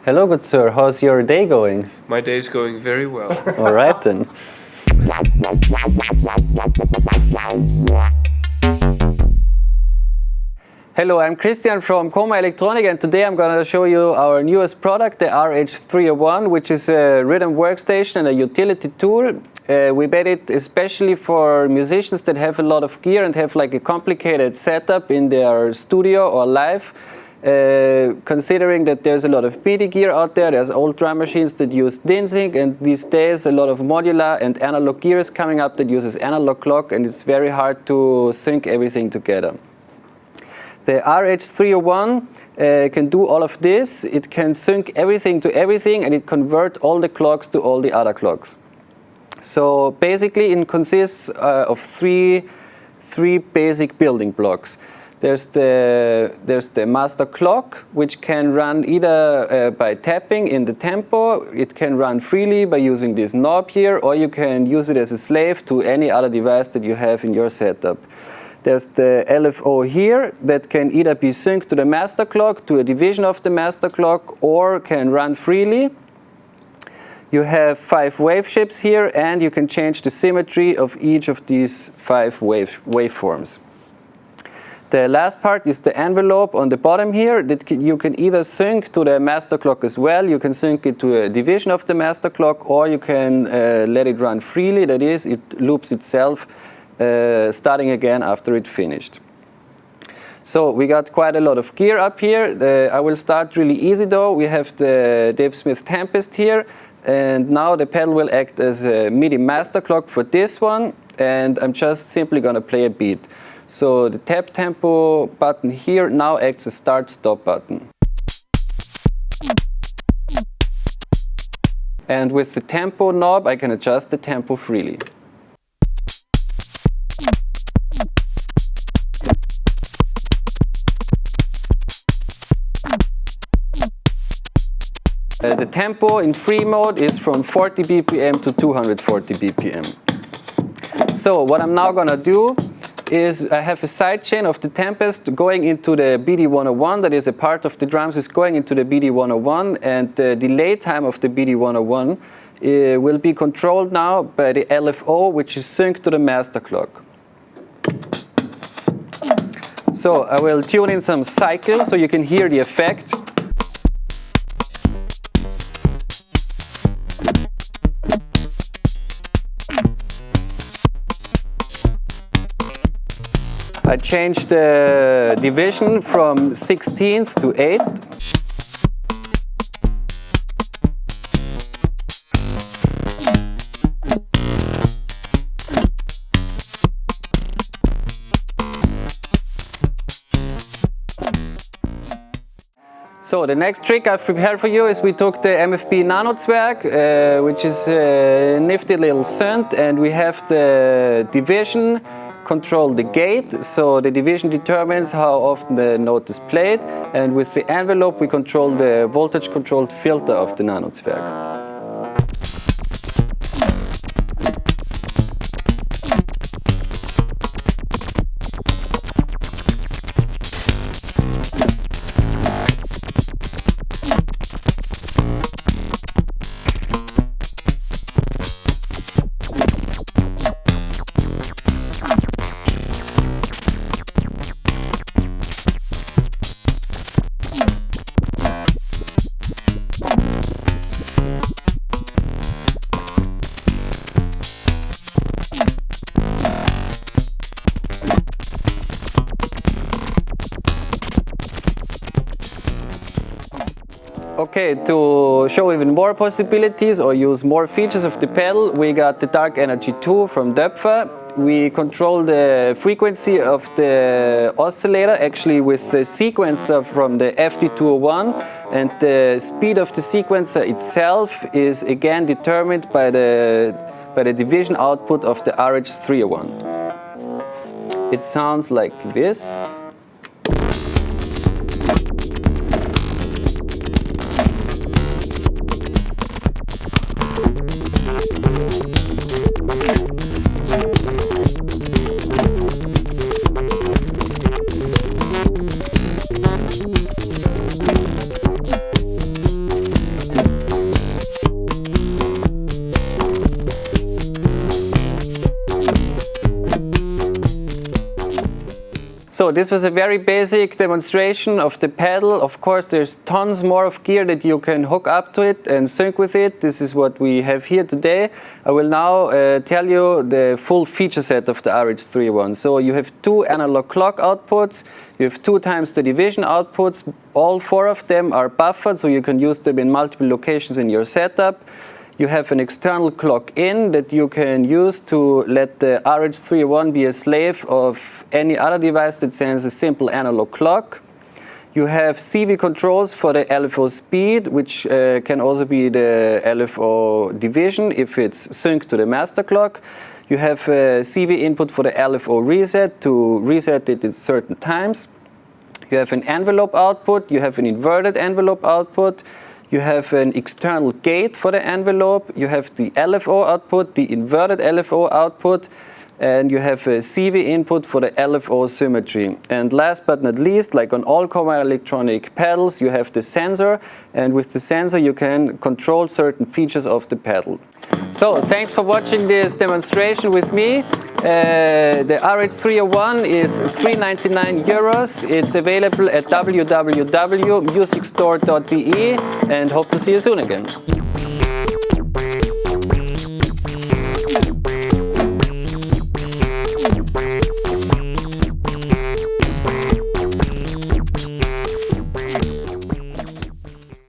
Hello, good sir. How's your day going? My day is going very well. All right then. Hello, I'm Christian from Koma Elektronik, and today I'm going to show you our newest product, the RH301, which is a rhythm workstation and a utility tool. We made it especially for musicians that have a lot of gear and have like a complicated setup in their studio or live. Considering that there's a lot of MIDI gear out there, there's old drum machines that use DIN-sync, and these days a lot of modular and analog gear is coming up that uses analog clock, and it's very hard to sync everything together. The RH301 can do all of this. It can sync everything to everything, and it converts all the clocks to all the other clocks. So basically it consists of three basic building blocks. There's the master clock, which can run either by tapping in the tempo. It can run freely by using this knob here, or you can use it as a slave to any other device that you have in your setup. There's the LFO here that can either be synced to the master clock, to a division of the master clock, or can run freely. You have 5 wave shapes here, and you can change the symmetry of each of these 5 waveforms. The last part is the envelope on the bottom here that you can either sync to the master clock as well. You can sync it to a division of the master clock, or you can let it run freely. That is, it loops itself, starting again after it finished. So we got quite a lot of gear up here. I will start really easy though. We have the Dave Smith Tempest here, and now the pedal will act as a MIDI master clock for this one, and I'm just simply going to play a beat. So the tap tempo button here now acts as start stop button. And with the tempo knob I can adjust the tempo freely. The tempo in free mode is from 40 BPM to 240 BPM. So what I'm now going to do is I have a sidechain of the Tempest going into the BD101, that is a part of the drums is going into the BD101, and the delay time of the BD101 will be controlled now by the LFO, which is synced to the master clock. So I will tune in some cycles so you can hear the effect. I changed the division from 16th to 8th. So the next trick I've prepared for you is we took the MFB Nanozwerg, which is a nifty little synth, and we have the division control the gate, so the division determines how often the note is played, and with the envelope we control the voltage controlled filter of the Nanozwerg. Okay, to show even more possibilities or use more features of the pedal, we got the Dark Energy 2 from Doepfer. We control the frequency of the oscillator actually with the sequencer from the FD201, and the speed of the sequencer itself is again determined by the division output of the RH301. It sounds like this. So this was a very basic demonstration of the pedal. Of course, there's tons more of gear that you can hook up to it and sync with it. This is what we have here today. I will now tell you the full feature set of the RH301. So you have 2 analog clock outputs. You have 2 times the division outputs. All 4 of them are buffered, so you can use them in multiple locations in your setup. You have an external clock in that you can use to let the RH301 be a slave of any other device that sends a simple analog clock. You have CV controls for the LFO speed, which can also be the LFO division if it's synced to the master clock. You have a CV input for the LFO reset to reset it at certain times. You have an envelope output. You have an inverted envelope output. You have an external gate for the envelope. You have the LFO output, the inverted LFO output, and you have a CV input for the LFO symmetry. And last but not least, like on all Koma Elektronik pedals, you have the sensor, and with the sensor you can control certain features of the pedal. So thanks for watching this demonstration with me. The RH301 is €399. It's available at www.musicstore.de and hope to see you soon again.